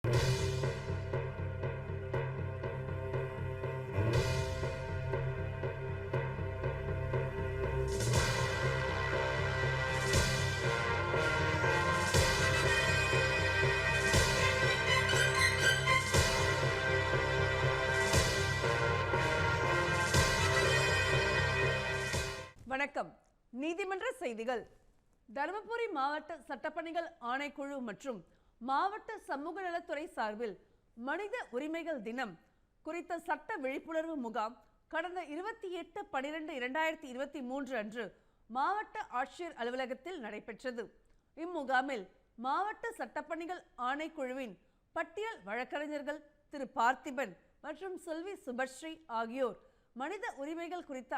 வணக்கம். நீதிமன்ற செய்திகள். தருமபுரி மாவட்ட சட்டப்பணிகள் ஆணைக்குழு மற்றும் மாவட்ட சமூக நலத்துறை சார்பில் மனித உரிமைகள் தினம் குறித்த சட்ட விழிப்புணர்வு முகாம் கடந்த 28/12/2023 அன்று மாவட்ட ஆட்சியர் அலுவலகத்தில் நடைபெற்றது. இம்முகாமில் மாவட்ட சட்டப்பணிகள் ஆணைக்குழுவின் பட்டியல் வழக்கறிஞர்கள் திரு பார்த்திபன் மற்றும் செல்வி சுபஸ்ரீ ஆகியோர் மனித உரிமைகள் குறித்த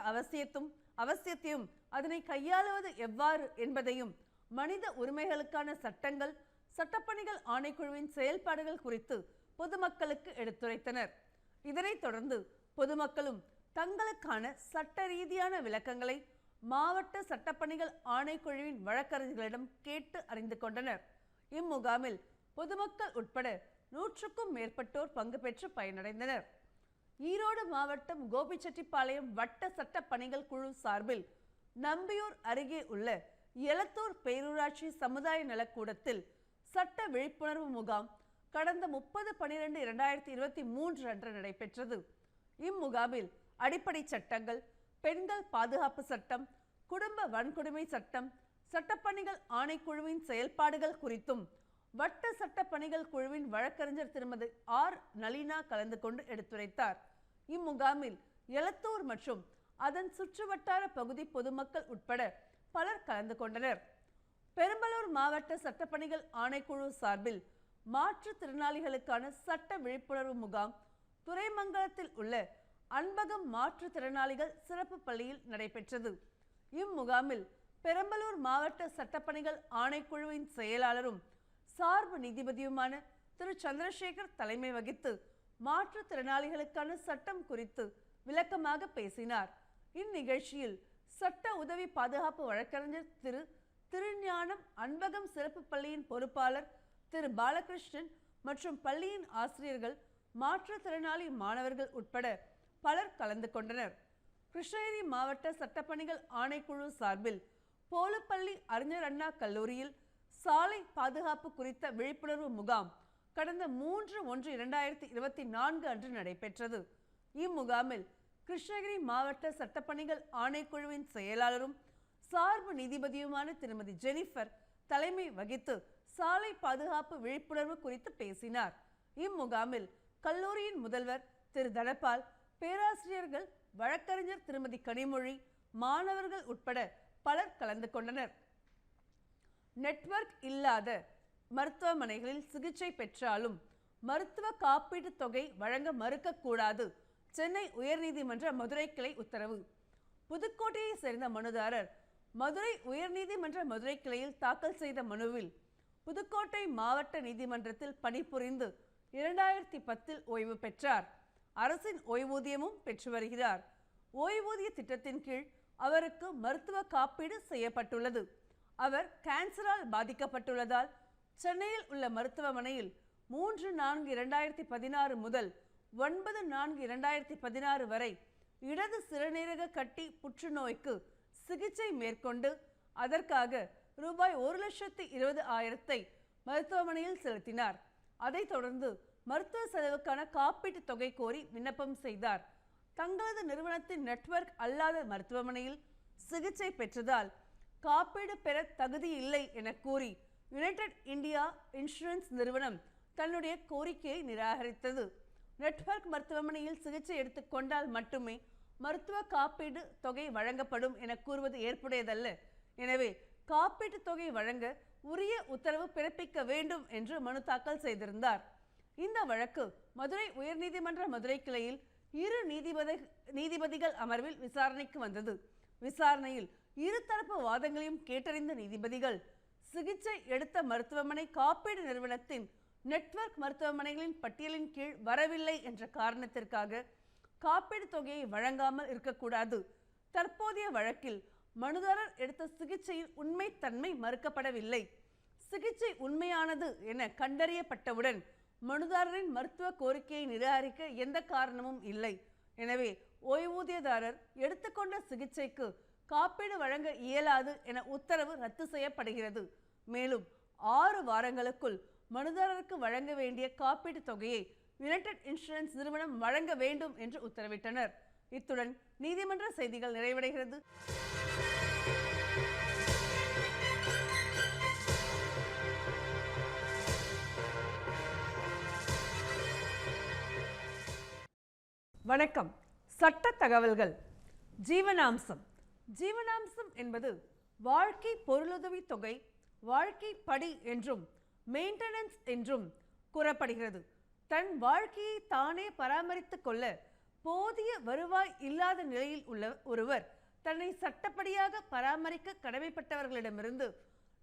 அவசியத்தையும் அதனை கையாளுவது எவ்வாறு என்பதையும் மனித உரிமைகளுக்கான சட்டங்கள் சட்டப்பணிகள் ஆணைக்குழுவின் செயல்பாடுகள் குறித்து பொதுமக்களுக்கு எடுத்துரைத்தனர். இதனைத் தொடர்ந்து பொதுமக்களும் தங்களுக்கான சட்ட ரீதியான விளக்கங்களை மாவட்ட சட்டப்பணிகள் ஆணைக்குழுவின் வழக்கறிஞர்களிடம் கேட்டு அறிந்து கொண்டனர். இம்முகாமில் பொதுமக்கள் உட்பட 100க்கும் மேற்பட்டோர் பங்கு பெற்று பயனடைந்தனர். ஈரோடு மாவட்டம் கோபிச்செட்டிப்பாளையம் வட்ட சட்ட பணிகள் குழு சார்பில் நம்பியூர் அருகே உள்ள எலத்தூர் பேரூராட்சி சமுதாய நலக்கூடத்தில் சட்ட விழிப்புணர்வு முகாம் கடந்த 30/12/2023 அன்று நடைபெற்றது. இம்முகாமில் அடிப்படை சட்டங்கள், பெண்கள் பாதுகாப்பு சட்டம், குடும்ப வன்கொடுமை சட்டம், சட்டப்பணிகள் ஆணைக்குழுவின் செயல்பாடுகள் குறித்தும் வட்ட சட்ட பணிகள் குழுவின் வழக்கறிஞர் திருமதி ஆர் நளினா கலந்து கொண்டு எடுத்துரைத்தார். இம்முகாமில் எலத்தூர் மற்றும் அதன் சுற்றுவட்டார பகுதி பொதுமக்கள் உட்பட பலர் கலந்து கொண்டனர். பெரம்பலூர் மாவட்ட சட்டப்பணிகள் ஆணைக்குழு சார்பில் மாற்றுத்திறனாளிகளுக்கான சட்ட விழிப்புணர்வு முகாம் துறைமங்கலத்தில் உள்ள அன்பகம் மாற்றுத்திறனாளிகள் சிறப்பு பள்ளியில் நடைபெற்றது. இம்முகாமில் பெரம்பலூர் மாவட்ட சட்டப்பணிகள் ஆணைக்குழுவின் செயலாளரும் சார்பு நீதிபதியுமான திரு சந்திரசேகர் தலைமை வகித்து மாற்றுத்திறனாளிகளுக்கான சட்டம் குறித்து விளக்கமாக பேசினார். இந்நிகழ்ச்சியில் சட்ட உதவி பாதுகாப்பு வழக்கறிஞர் திரு திருஞானம், அன்பகம் சிறப்பு பள்ளியின் பொறுப்பாளர் திரு பாலகிருஷ்ணன் மற்றும் பள்ளியின் ஆசிரியர்கள், மாற்றுத்திறனாளி மாணவர்கள் உட்பட பலர் கலந்து கொண்டனர். கிருஷ்ணகிரி மாவட்ட சட்டப்பணிகள் ஆணைக்குழு சார்பில் போலுப்பள்ளி அறிஞர் அண்ணா கல்லூரியில் சாலை பாதுகாப்பு குறித்த விழிப்புணர்வு முகாம் கடந்த 3/1/2024 அன்று நடைபெற்றது. இம்முகாமில் கிருஷ்ணகிரி மாவட்ட சட்டப்பணிகள் ஆணைக்குழுவின் செயலாளரும் சார்பு நீதிபதியுமான திருமதி ஜெனிஃபர் தலைமை வகித்து சாலை பாதுகாப்பு விழிப்புணர்வு குறித்து பேசினார். இம்முகாமில் கல்லூரியின் முதல்வர் திரு தனபால், பேராசிரியர்கள், வழக்கறிஞர் திருமதி கனிமொழி, மாணவர்கள் உட்பட பலர் கலந்து கொண்டனர். நெட்வொர்க் இல்லாத மருத்துவமனைகளில் சிகிச்சை பெற்றாலும் மருத்துவ காப்பீட்டு தொகை வழங்க மறுக்கக்கூடாது. சென்னை உயர்நீதிமன்ற மதுரை கிளை உத்தரவு. புதுக்கோட்டையை சேர்ந்த மனுதாரர் மதுரை உயர்நீதிமன்ற மதுரை கிளையில் தாக்கல் செய்த மனுவில் புதுக்கோட்டை மாவட்ட நீதிமன்றத்தில் பணிபுரிந்து 2010 ஓய்வு பெற்றார். அரசின் ஓய்வூதியமும் பெற்று வருகிறார். ஓய்வூதிய திட்டத்தின் கீழ் அவருக்கு மருத்துவ காப்பீடு செய்யப்பட்டுள்ளது. அவர் கேன்சரால் பாதிக்கப்பட்டுள்ளதால் சென்னையில் உள்ள மருத்துவமனையில் 3/4/2016 முதல் 9/4/2016 வரை இடது சிறுநீரக கட்டி புற்றுநோய்க்கு சிகிச்சை மேற்கொண்டு அதற்காக ரூபாய் 1,20,000 மருத்துவமனையில் செலுத்தினார். அதைத் தொடர்ந்து மருத்துவ செலவுக்கான காப்பீட்டு தொகை கோரி விண்ணப்பம் செய்தார். தங்களது நிறுவனத்தின் நெட்வொர்க் அல்லாத மருத்துவமனையில் சிகிச்சை பெற்றதால் காப்பீடு பெற தகுதி இல்லை என கூறி யுனைடெட் இந்தியா இன்சூரன்ஸ் நிறுவனம் தன்னுடைய கோரிக்கையை நிராகரித்தது. நெட்வொர்க் மருத்துவமனையில் சிகிச்சை எடுத்துக்கொண்டால் மட்டுமே மருத்துவ காப்பீடு தொகை வழங்கப்படும் என கூறுவது ஏற்புடையதல்ல. எனவே காப்பீட்டு தொகை வழங்க உரிய உத்தரவு பிறப்பிக்க வேண்டும் என்று மனு தாக்கல் செய்திருந்தார். இந்த வழக்கு மதுரை உயர்நீதிமன்ற மதுரை கிளையில் 2 நீதிபதிகள் அமர்வில் விசாரணைக்கு வந்தது. விசாரணையில் இருதரப்பு வாதங்களையும் கேட்டறிந்த நீதிபதிகள் சிகிச்சை எடுத்த மருத்துவமனை காப்பீடு நிறுவனத்தின் நெட்வொர்க் மருத்துவமனைகளின் பட்டியலின் கீழ் வரவில்லை என்ற காரணத்திற்காக காப்பீடு தொகையை வழங்காமல் இருக்கக்கூடாது. தற்போதைய வழக்கில் மனுதாரர் எடுத்த சிகிச்சையின் உண்மைத்தன்மை மறுக்கப்படவில்லை. சிகிச்சை உண்மையானது என கண்டறியப்பட்டவுடன் மனுதாரரின் மருத்துவ கோரிக்கையை நிராகரிக்க எந்த காரணமும் இல்லை. எனவே ஓய்வூதியதாரர் எடுத்துக்கொண்ட சிகிச்சைக்கு காப்பீடு வழங்க இயலாது என உத்தரவு ரத்து செய்யப்படுகிறது. மேலும் 6 வாரங்களுக்குள் மனுதாரருக்கு வழங்க வேண்டிய காப்பீட்டு தொகையை யுனைடெட் இன்சூரன்ஸ் நிறுவனம் வழங்க வேண்டும் என்று உத்தரவிட்டனர். இத்துடன் நீதிமன்ற செய்திகள் நிறைவடைகிறது. வணக்கம். சட்ட தகவல்கள். ஜீவனாம்சம். ஜீவனாம்சம் என்பது வாழ்க்கை பொருளுதவி தொகை, வாழ்க்கை படி என்றும் மெயின்டெனன்ஸ் என்றும் கூறப்படுகிறது. தன் வாழ்க்கையை தானே பராமரித்துக் கொள்ள போதிய வருவாய் இல்லாத நிலையில் உள்ள ஒருவர் தன்னை சட்டப்படியாக பராமரிக்க கடமைப்பட்டவர்களிடமிருந்து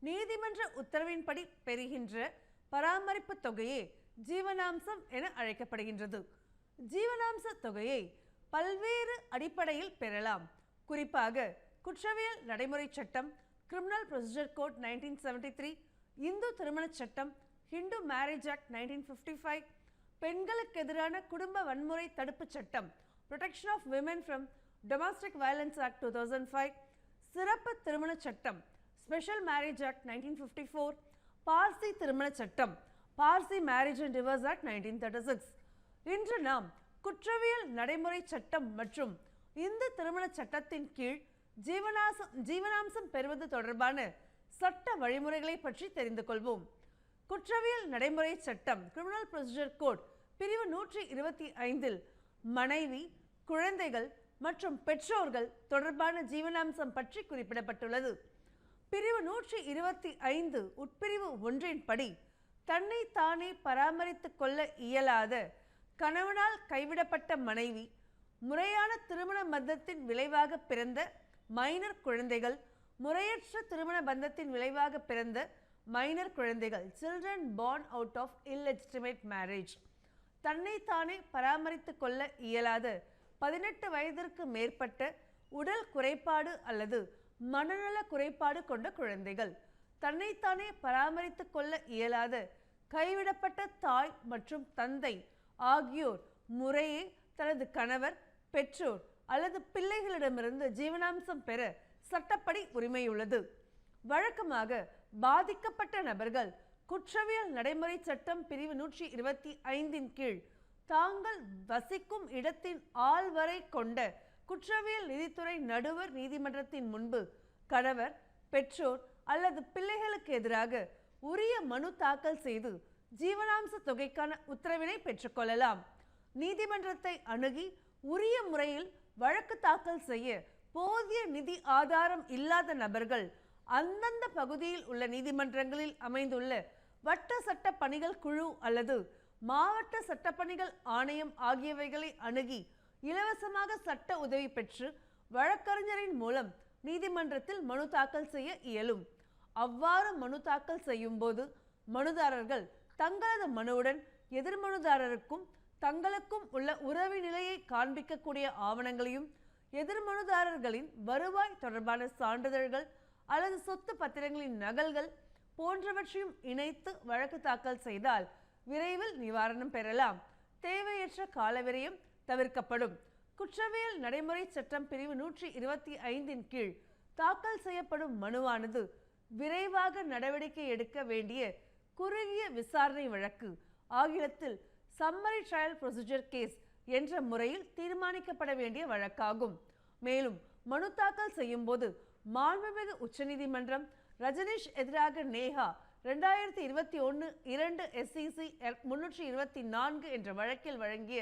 நீதிமன்ற உத்தரவின்படி பெறுகின்ற பராமரிப்பு தொகையே ஜீவனாம்சம் என அழைக்கப்படுகின்றது. ஜீவனாம்ச தொகையை பல்வேறு அடிப்படையில் பெறலாம். குறிப்பாக குற்றவியல் நடைமுறை சட்டம், கிரிமினல் ப்ரொசீஜர் கோட் 1973, இந்து திருமண சட்டம், ஹிந்து மேரேஜ் ஆக்ட் 1955, பெண்களுக்கு எதிரான குடும்ப வன்முறை தடுப்பு சட்டம், protection of women from domestic violence act 2005, சிறப்பு திருமண சட்டம், ஸ்பெஷல் மேரேஜ் ஆக்ட் 1954, பார்சி திருமண சட்டம், Parsi marriage and divorce act 1936. இன்று நாம் குற்றவியல் நடைமுறை சட்டம் மற்றும் இந்து திருமண சட்டத்தின் கீழ் ஜீவனாம்சம் பெறுவது தொடர்பான சட்ட வழிமுறைகளை பற்றி தெரிந்து கொள்வோம். குற்றவியல் நடைமுறை சட்டம், கிரிமினல் ப்ரொசீஜர் கோட் பிரிவு 125 மனைவி, குழந்தைகள் மற்றும் பெற்றோர்கள் தொடர்பான ஜீவனாம்சம் பற்றி குறிப்பிடப்பட்டுள்ளது. பிரிவு 125 உட்பிரிவு 1 படி தன்னை தானே பராமரித்துக் கொள்ள இயலாத கணவனால் கைவிடப்பட்ட மனைவி, முறையான திருமண பந்தத்தின் விளைவாக பிறந்த மைனர் குழந்தைகள், முறையற்ற திருமண பந்தத்தின் விளைவாக பிறந்த மைனர் குழந்தைகள், children born out of illegitimate marriage, தன்னைத்தானே பராமரித்துக் கொள்ள இயலாத 18 வயதிற்கு மேற்பட்ட உடல் குறைபாடு அல்லது மனநல குறைபாடு கொண்ட குழந்தைகள், தன்னைத்தானே பராமரித்துக் கொள்ள இயலாத கைவிடப்பட்ட தாய் மற்றும் தந்தை ஆகியோர் முறையே தனது கணவர், பெற்றோர் அல்லது பிள்ளைகளிடமிருந்து ஜீவனாம்சம் பெற சட்டப்படி உரிமையுள்ளது. வழக்கமாக பாதிக்கப்பட்ட நபர்கள் குற்றவியல் நடைமுறை சட்டம் பிரிவு 125 கீழ் தாங்கள் வசிக்கும் இடத்தின் ஆள்வரை கொண்ட குற்றவியல் நீதித்துறை நடுவர் நீதிமன்றத்தின் முன்பு கணவர், பெற்றோர் அல்லது பிள்ளைகளுக்கு எதிராக உரிய மனு தாக்கல் செய்து ஜீவனாம்ச தொகைக்கான உத்தரவினை பெற்றுக்கொள்ளலாம். நீதிமன்றத்தை அணுகி உரிய முறையில் வழக்கு தாக்கல் செய்ய போதிய நிதி ஆதாரம் இல்லாத நபர்கள் அந்தந்த பகுதியில் உள்ள நீதிமன்றங்களில் அமைந்துள்ள வட்ட சட்ட பணிகள் குழு அல்லது மாவட்ட சட்டப்பணிகள் ஆணையம் ஆகியவைகளை அணுகி இலவசமாக சட்ட உதவி பெற்று வழக்கறிஞரின் மூலம் நீதிமன்றத்தில் மனு தாக்கல் செய்ய இயலும். அவ்வாறு மனு தாக்கல் செய்யும் போது மனுதாரர்கள் தங்களது மனுவுடன் எதிர்மனுதாரருக்கும் தங்களுக்கும் உள்ள உறவு நிலையை காண்பிக்கக்கூடிய ஆவணங்களையும், எதிர்மனுதாரர்களின் வருவாய் தொடர்பான சான்றிதழ்கள் அல்லது சொத்து பத்திரங்களின் நகல்கள் போன்றவற்றையும் இணைத்து வழக்கு தாக்கல் செய்தால் விரைவில் நிவாரணம் பெறலாம். தேவையற்ற காலவிரயம் தவிர்க்கப்படும். குற்றவியல் நடைமுறை சட்டம் பிரிவு 125 கீழ் தாக்கல் செய்யப்படும் மனுவானது விரைவாக நடவடிக்கை எடுக்க வேண்டிய குறுகிய விசாரணை வழக்கு, ஆங்கிலத்தில் சம்மரி ட்ரையல் ப்ரொசீஜர் கேஸ் என்ற முறையில் தீர்மானிக்கப்பட வேண்டிய வழக்காகும். மேலும் மனு தாக்கல் செய்யும் போது மாண்புமிகு உச்சநீதிமன்றம் ரஜனீஷ் எதிராக நேஹா 2021 SCC 324 என்ற வழக்கில் வழங்கிய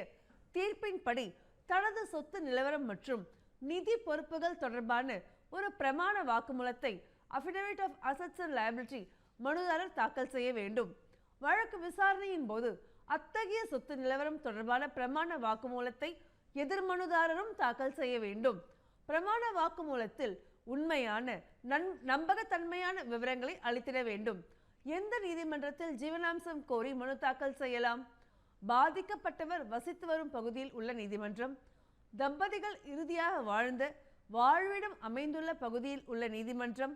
தீர்ப்பின்படி தனது சொத்து நிலவரம் மற்றும் நிதி பொறுப்புகள் தொடர்பான ஒரு பிரமாண வாக்குமூலத்தை affidavit of assets and liability மனுதாரர் தாக்கல் செய்ய வேண்டும். வழக்கு விசாரணையின் போது அத்தகைய சொத்து நிலவரம் தொடர்பான பிரமாண வாக்குமூலத்தை எதிர்மனுதாரரும் தாக்கல் செய்ய வேண்டும். பிரமாண வாக்குமூலத்தில் உண்மையான நம்பகத்தன்மையான விவரங்களை அளித்திட வேண்டும். எந்த நீதிமன்றத்தில் ஜீவனாம்சம் கோரி மனு தாக்கல் செய்யலாம்? பாதிக்கப்பட்டவர் வசித்து வரும் பகுதியில் உள்ள நீதிமன்றம், தம்பதிகள் இறுதியாக வாழ்ந்த வாழ்விடம் அமைந்துள்ள பகுதியில் உள்ள நீதிமன்றம்,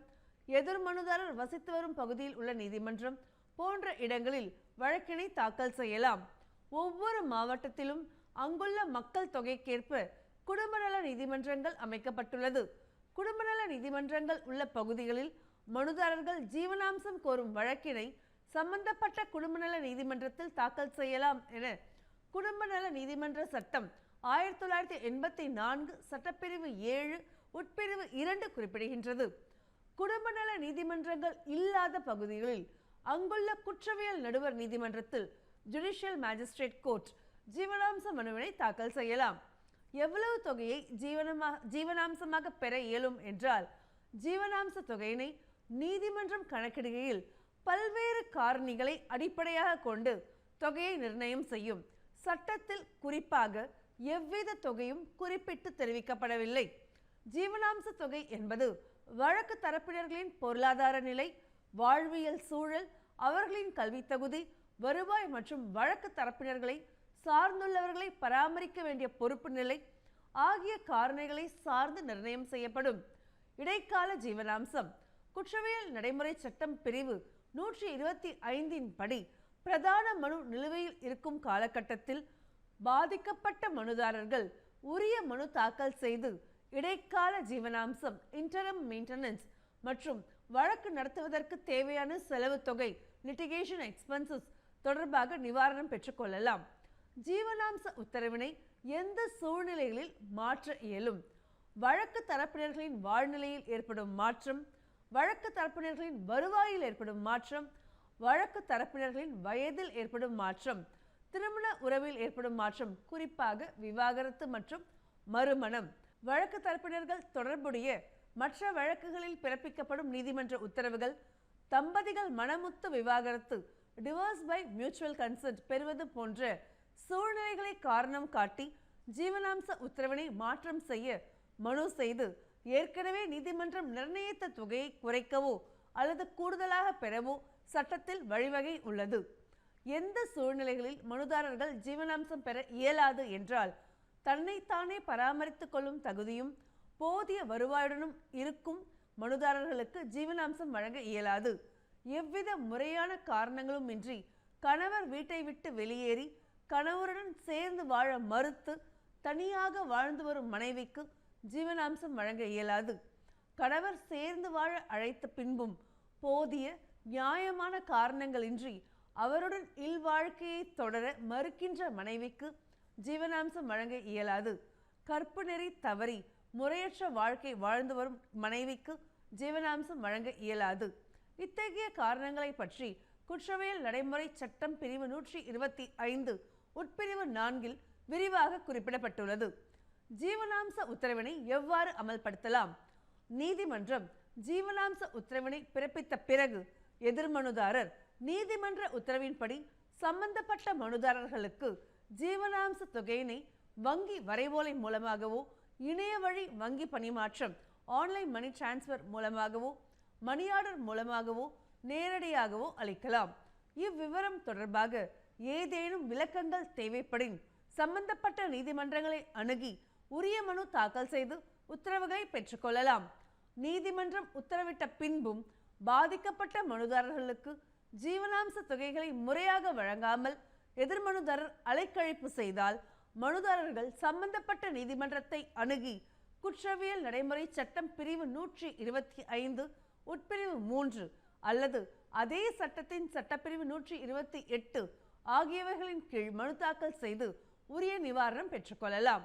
எதிர் மனுதாரர் வசித்து வரும் பகுதியில் உள்ள நீதிமன்றம் போன்ற இடங்களில் வழக்கினை தாக்கல் செய்யலாம். ஒவ்வொரு மாவட்டத்திலும் அங்குள்ள மக்கள் தொகைக்கேற்ப குடும்ப நல நீதிமன்றங்கள் அமைக்கப்பட்டுள்ளது. குடும்ப நல நீதிமன்றங்கள் உள்ள பகுதிகளில் மனுதாரர்கள் ஜீவனாம்சம் கோரும் வழக்கினை சம்பந்தப்பட்ட குடும்ப நல நீதிமன்றத்தில் தாக்கல் செய்யலாம் என குடும்ப நல நீதிமன்ற சட்டம் 1984 சட்டப்பிரிவு 7 உட்பிரிவு 2 குறிப்பிடுகின்றது. குடும்ப நல நீதிமன்றங்கள் இல்லாத பகுதிகளில் அங்குள்ள குற்றவியல் நடுவர் நீதிமன்றத்தில் ஜுடிஷியல் மேஜிஸ்ட்ரேட் கோர்ட் ஜீவனாம்ச மனுவினை தாக்கல் செய்யலாம். எவ்வளவு தொகையை ஜீவனாம்சமாக பெற இயலும் என்றால், ஜீவனாம்ச தொகையினை நீதிமன்றம் கணக்கிடுகையில் பல்வேறு காரணிகளை அடிப்படையாக கொண்டு தொகையை நிர்ணயம் செய்யும். சட்டத்தில் குறிப்பாக எவ்வித தொகையும் குறிப்பிட்டு தெரிவிக்கப்படவில்லை. ஜீவனாம்ச தொகை என்பது வழக்கு தரப்பினர்களின் பொருளாதார நிலை, வாழ்வியல் சூழல், அவர்களின் கல்வி தகுதி, வருவாய் மற்றும் வழக்கு தரப்பினர்களை சார்ந்துள்ளவர்களை பராமரிக்க வேண்டிய பொறுப்பு நிலை ஆகிய காரணிகளை சார்ந்து நிர்ணயம் செய்யப்படும். இடைக்கால ஜீவனாம்சம் குற்றவியல் நடைமுறை சட்டம் பிரிவு 125 படி பிரதான மனு நிலுவையில் இருக்கும் காலகட்டத்தில் பாதிக்கப்பட்ட மனுதாரர்கள் உரிய மனு தாக்கல் செய்து இடைக்கால ஜீவனாம்சம் இன்டரம் மெயின்டெனன்ஸ் மற்றும் வழக்கு நடத்துவதற்கு தேவையான செலவு தொகை லிட்டிகேஷன் எக்ஸ்பென்சஸ் தொடர்பாக நிவாரணம் பெற்றுக்கொள்ளலாம். ஜீவனாம்ச உத்தரவினை எந்த சூழ்நிலைகளில் மாற்ற இயலும்? வழக்கு தரப்பினர்களின் வாழ்நிலையில் ஏற்படும் மாற்றம், வழக்கு தரப்பினர்களின் வருவாயில் ஏற்படும் மாற்றம், வழக்கு தரப்பினர்களின் வயதில் ஏற்படும் மாற்றம், திருமண உறவில் ஏற்படும் மாற்றம், குறிப்பாக விவாகரத்து மற்றும் மறுமணம், வழக்கு தரப்பினர்கள் தொடர்புடைய மற்ற வழக்குகளில் பிறப்பிக்கப்படும் நீதிமன்ற உத்தரவுகள், தம்பதிகள் மனமுத்து விவாகரத்து டிவோர்ஸ் பை மியூச்சுவல் கன்சென்ட் பெறுவது போன்ற சூழ்நிலைகளை காரணம் காட்டி ஜீவனாம்ச உத்தரவினை மாற்றம் செய்ய மனு செய்து ஏற்கனவே நீதிமன்றம் நிர்ணயித்த தொகையை குறைக்கவோ அல்லது கூடுதலாக பெறவோ சட்டத்தில் வழிவகை உள்ளது. எந்த சூழ்நிலைகளில் மனுதாரர்கள் ஜீவனாம்சம் பெற இயலாது என்றால், தன்னைத்தானே பராமரித்துக் கொள்ளும் தகுதியும் போதிய வருவாயுடனும் இருக்கும் மனுதாரர்களுக்கு ஜீவனாம்சம் வழங்க இயலாது. எவ்வித முறையான காரணங்களும் இன்றி கணவர் வீட்டை விட்டு வெளியேறி கணவருடன் சேர்ந்து வாழ மறுத்து தனியாக வாழ்ந்து வரும் மனைவிக்கு ஜீவனாம்சம் வழங்க இயலாது. கணவர் சேர்ந்து வாழ அழைத்த பின்பும் போதிய நியாயமான காரணங்களின்றி அவருடன் இல்வாழ்க்கையை தொடர மறுக்கின்ற மனைவிக்கு ஜீவனாம்சம் வழங்க இயலாது. கற்பு நெறி தவறி முறையற்ற வாழ்க்கை வாழ்ந்து வரும் மனைவிக்கு ஜீவனாம்சம் வழங்க இயலாது. இத்தகைய காரணங்களை பற்றி குற்றவியல் நடைமுறை சட்டம் பிரிவு 125 உட்பிரிவு 4 விரிவாக குறிப்பிடப்பட்டுள்ளது. ஜீவனாம்ச உத்தரவினை எவ்வாறு அமல்படுத்தலாம்? நீதிமன்றம் ஜீவனாம்ச உத்தரவினை பிறப்பித்த பிறகு எதிர்மனுதாரர் நீதிமன்ற உத்தரவின்படி சம்பந்தப்பட்ட மனுதாரர்களுக்கு ஜீவனாம்ச தொகையினை வங்கி வரைவோலை மூலமாகவோ, இணைய வழி வங்கி பணிமாற்றம் ஆன்லைன் மணி டிரான்ஸ்ஃபர் மூலமாகவோ, மணி ஆர்டர் மூலமாகவோ, நேரடியாகவோ அளிக்கலாம். இவ்விவரம் தொடர்பாக ஏதேனும் விளக்கங்கள் தேவைப்படின் சம்பந்தப்பட்ட நீதிமன்றங்களை அணுகி உரிய மனு தாக்கல் செய்து உத்தரவுகளை பெற்றுக்கொள்ளலாம். நீதிமன்றம் உத்தரவிட்ட பின்பும் பாதிக்கப்பட்ட மனுதாரர்களுக்கு ஜீவனாம்ச தொகைகளை முறையாக வழங்காமல் எதிர்மனுதாரர் அலைக்கழிப்பு செய்தால் மனுதாரர்கள் சம்பந்தப்பட்ட நீதிமன்றத்தை அணுகி குற்றவியல் நடைமுறை சட்டம் பிரிவு 125 உட்பிரிவு 3 அல்லது அதே சட்டத்தின் சட்டப்பிரிவு 128 ஆகியவைகளின் கீழ் மனு தாக்கல் செய்து உரிய நிவாரணம் பெற்றுக்கொள்ளலாம்.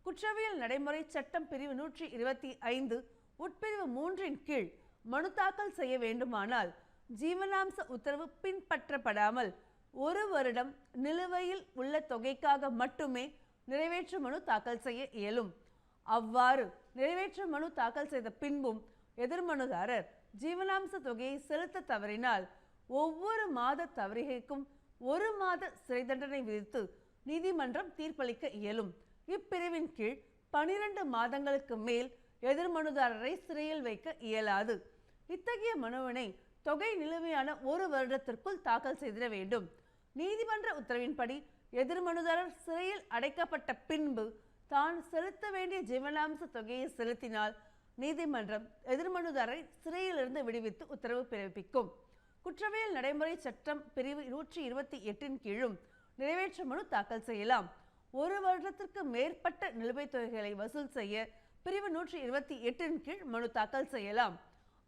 குற்றவியல் நடைமுறை சட்டம் பிரிவு 125 உட்பிரிவு 3 கீழ் மனு தாக்கல் செய்ய வேண்டுமானால் ஜீவனாம்ச உத்தரவு பின்பற்றப்படாமல் 1 வருடம் நிலுவையில் உள்ள தொகைக்காக மட்டுமே நிறைவேற்று மனு தாக்கல் செய்ய இயலும். அவ்வாறு நிறைவேற்று மனு தாக்கல் செய்த பின்பும் எதிர்மனுதாரர் ஜீவனாம்ச தொகையை செலுத்த தவறினால் ஒவ்வொரு மாத தவறிகைக்கும் 1 மாத சிறை தண்டனை விதித்து நீதிமன்றம் தீர்ப்பளிக்க இயலும். இப்பிரிவின் கீழ் 12 மாதங்களுக்கு மேல் எதிர்மனுதாரரை சிறையில் வைக்க இயலாது. இத்தகைய மனுவினை தொகை நிலுவையான 1 வருடத்திற்குள் தாக்கல் செய்திட வேண்டும். நீதிமன்ற உத்தரவின்படி எதிர்மனுதாரர் சிறையில் அடைக்கப்பட்ட பின்பு தான் செலுத்த வேண்டிய ஜீவனாம்ச தொகையை செலுத்தினால் நீதிமன்றம் எதிர்மனுதாரரை சிறையிலிருந்து விடுவித்து உத்தரவு பிறப்பிக்கும். குற்றவியல் நடைமுறை சட்டம் பிரிவு 128 கீழும் நிறைவேற்ற மனு தாக்கல் செய்யலாம். 1 வருடத்திற்கு மேற்பட்ட நிலுவைத் தொகைகளை வசூல் செய்ய பிரிவு 128 கீழ் மனு தாக்கல் செய்யலாம்.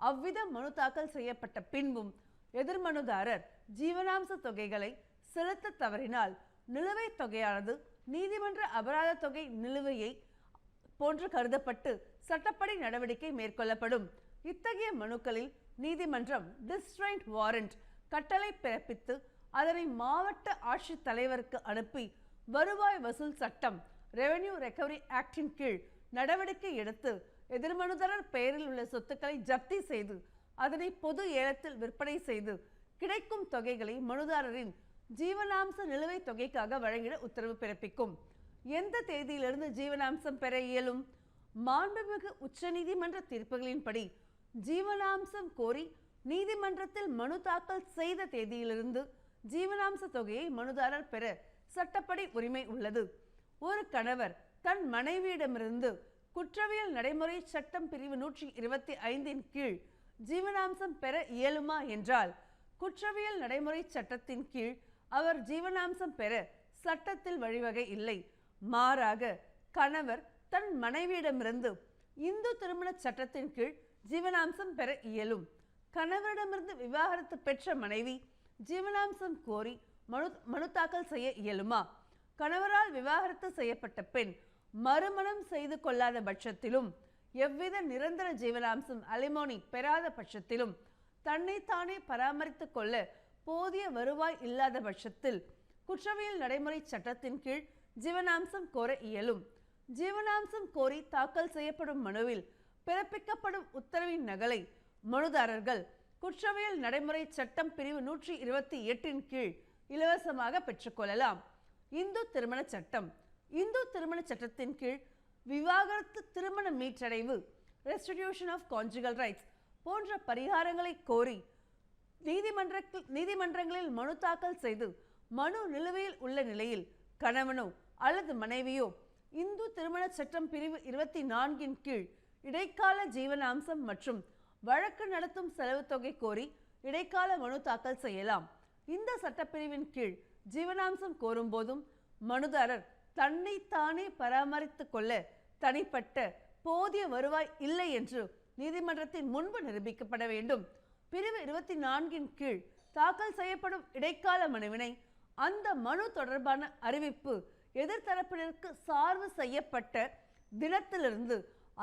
அவ்விதம் மனு தாக்கல் செய்யப்பட்ட பின்பும் எதிர்மனுதாரர் ஜீவனாம்ச தொகைகளை செலுத்த தவறினால் நிலுவைத் தொகையானது நீதிமன்ற அபராத தொகை நிலுவையை போன்று கருதப்பட்டு சட்டப்படி நடவடிக்கை மேற்கொள்ளப்படும். இத்தகைய மனுக்களில் நீதிமன்றம் டிஸ்ட்ரைண்ட் வாரண்ட் கட்டளை பிறப்பித்து அதனை மாவட்ட ஆட்சித் தலைவருக்கு அனுப்பி வருவாய் வசூல் சட்டம் ரெவென்யூ ரெக்கவரி ஆக்டின் கீழ் நடவடிக்கை எடுத்து எதிர்மனுதாரர் பெயரில் உள்ள சொத்துக்களை ஜப்தி செய்து அதனை பொது ஏலத்தில் விற்பனை செய்து கிடைக்கும் தொகைகளை மனுதாரரின் ஜீவனாம்ச நிலுவைத் தொகைக்காக வழங்கிட உத்தரவு பிறப்பிக்கும். எந்த தேதியிலிருந்து ஜீவனாம்சம் பெற இயலும்? மாண்புமிகு உச்சநீதிமன்ற தீர்ப்புகளின்படி ஜீவனாம்சம் கோரி நீதிமன்றத்தில் மனு தாக்கல் செய்த தேதியிலிருந்து ஜீவனாம்ச தொகையை மனுதாரர் பெற சட்டப்படி உரிமை உள்ளது. ஒரு கணவர் தன் மனைவியிடமிருந்து குற்றவியல் நடைமுறை சட்டம் பிரிவு 125 கீழ் ஜீவனாம்சம் பெற இயலுமா என்றால் குற்றவியல் நடைமுறை சட்டத்தின் கீழ் அவர் ஜீவனாம்சம் பெற சட்டத்தில் வழிவகை இல்லை. மாறாக கணவர் தன் மனைவியிடமிருந்து இந்து திருமண சட்டத்தின் கீழ் ஜீவனாம்சம் பெற இயலும். கணவரிடமிருந்து விவாகரத்து பெற்ற மனைவி ஜீவனாம்சம் கோரி மனு தாக்கல் செய்ய இயலுமா? கணவரால் விவாகரத்து செய்யப்பட்ட பெண் மறுமணம் செய்து கொள்ளாத பட்சத்திலும் எவ்வித நிரந்தர ஜீவனாம்சம் அலிமோனி பெறாத பட்சத்திலும் தன்னைத்தானே பராமரித்துக் கொள்ள போதிய வருவாய் இல்லாத பட்சத்தில் குற்றவியல் நடைமுறை சட்டத்தின் கீழ் ஜீவனாம்சம் கோர இயலும். ஜீவனாம்சம் கோரி தாக்கல் செய்யப்படும் மனுவில் பிறப்பிக்கப்படும் உத்தரவின் நகலை மனுதாரர்கள் குற்றவியல் நடைமுறை சட்டம் பிரிவு 128 கீழ் இலவசமாக பெற்றுக்கொள்ளலாம். இந்து திருமண சட்டம் இந்து திருமண சட்டத்தின் கீழ் விவாகரத்து திருமண மீட்டடைவு ரெஸ்டிடியூஷன் ஆஃப் கான்ஜுகல் ரைட்ஸ் போன்ற பரிகாரங்களை கோரி நீதிமன்றங்களில் மனு தாக்கல் செய்து மனு நிலுவையில் உள்ள நிலையில் கணவனோ அல்லது மனைவியோ இந்து திருமண சட்டம் பிரிவு 24 கீழ் இடைக்கால ஜீவனாம்சம் மற்றும் வழக்கு நடத்தும் செலவு தொகை கோரி இடைக்கால மனு தாக்கல் செய்யலாம். இந்த சட்டப்பிரிவின் கீழ் ஜீவனாம்சம் கோரும் போதும் மனுதாரர் தன்னைத்தானே பராமரித்துக் கொள்ள தனிப்பட்ட போதிய வருவாய் இல்லை என்று நீதிமன்றத்தின் முன்பு நிரூபிக்கப்பட வேண்டும். பிரிவு 24 கீழ் தாக்கல் செய்யப்படும் இடைக்கால மனுவினை அந்த மனு தொடர்பான அறிவிப்பு எதிர்த்தரப்பினருக்கு சார்பு செய்யப்பட்ட தினத்திலிருந்து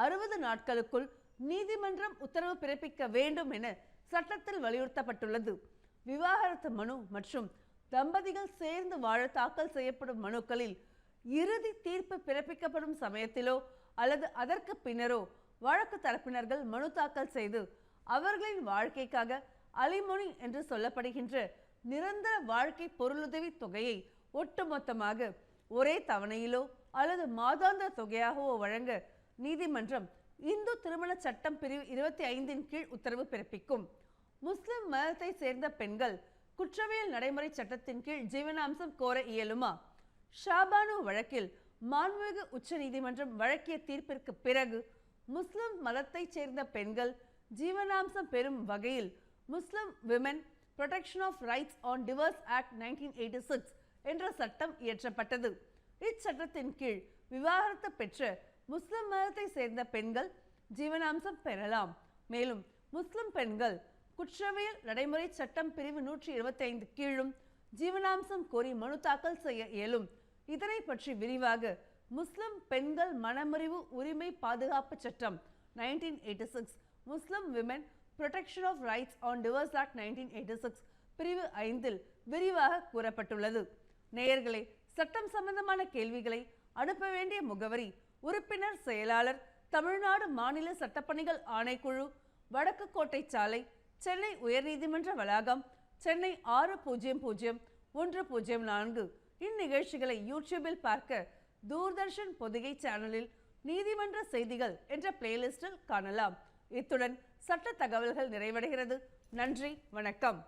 60 நாட்களுக்குள் நீதிமன்றம் உத்தரவு பிறப்பிக்க வேண்டும் என சட்டத்தில் வலியுறுத்தப்பட்டுள்ளது. விவாகரத்து மனு மற்றும் தம்பதிகள் சேர்ந்து வாழ தாக்கல் செய்யப்படும் மனுக்களில் இறுதி தீர்ப்பு பிறப்பிக்கப்படும் சமயத்திலோ அல்லது அதற்கு பின்னரோ வழக்கு தரப்பினர்கள் மனு தாக்கல் செய்து அவர்களின் வாழ்க்கைக்காக அலிமோனி என்று சொல்லப்படுகின்ற நிரந்தர வாழ்க்கை பொருளுதவி தொகையை ஒட்டுமொத்தமாக ஒரே தவணையிலோ அல்லது மாதாந்திர தொகையாகவோ வழங்க நீதிமன்றம் இந்து திருமண சட்டம் பிரிவு 25 கீழ் உத்தரவு பிறப்பிக்கும். முஸ்லிம் மதத்தை சேர்ந்த பெண்கள் குற்றவியல் நடைமுறை சட்டத்தின் கீழ் ஜீவனாம்சம் கோர இயலுமா? ஷாபானு வழக்கில் மாண்புமிகு உச்ச நீதிமன்றம் வழங்கிய தீர்ப்பிற்கு பிறகு முஸ்லிம் மதத்தை சேர்ந்த பெண்கள் ஜீவனாம்சம் பெறும் வகையில் Muslim women protection of rights on divorce act 1986 என்ற சட்டம் இயற்றப்பட்டது. இச்சட்டத்தின் கீழ் விவாகரத்து பெற்ற முஸ்லிம் மதத்தை சேர்ந்த பெண்கள் ஜீவனாம்சம் பெறலாம். மேலும் முஸ்லிம் பெண்கள் குற்றவியல் நடைமுறை சட்டம் பிரிவு 125 கீழும் ஜீவனாம்சம் கோரி மனு தாக்கல் செய்ய இயலும். இதனை பற்றி விரிவாக முஸ்லிம் பெண்கள் மனமுறிவு உரிமை பாதுகாப்பு சட்டம் 1986, Muslim women protection of rights on divorce act 1986 பிரிவு 5 விரிவாக கூறப்பட்டுள்ளது. நேயர்களே, சட்டம் சம்பந்தமான கேள்விகளை அனுப்ப வேண்டிய முகவரி உறுப்பினர் செயலாளர், தமிழ்நாடு மாநில சட்டப்பணிகள் ஆணைக்குழு, வடக்கு கோட்டை சாலை, சென்னை உயர்நீதிமன்ற வளாகம், சென்னை 600104. இந்நிகழ்ச்சிகளை யூடியூபில் பார்க்க தூர்தர்ஷன் பொதிகை சேனலில் நீதிமன்ற செய்திகள் என்ற பிளேலிஸ்டில் காணலாம். இத்துடன் சட்ட தகவல்கள் நிறைவடைகிறது. நன்றி, வணக்கம்.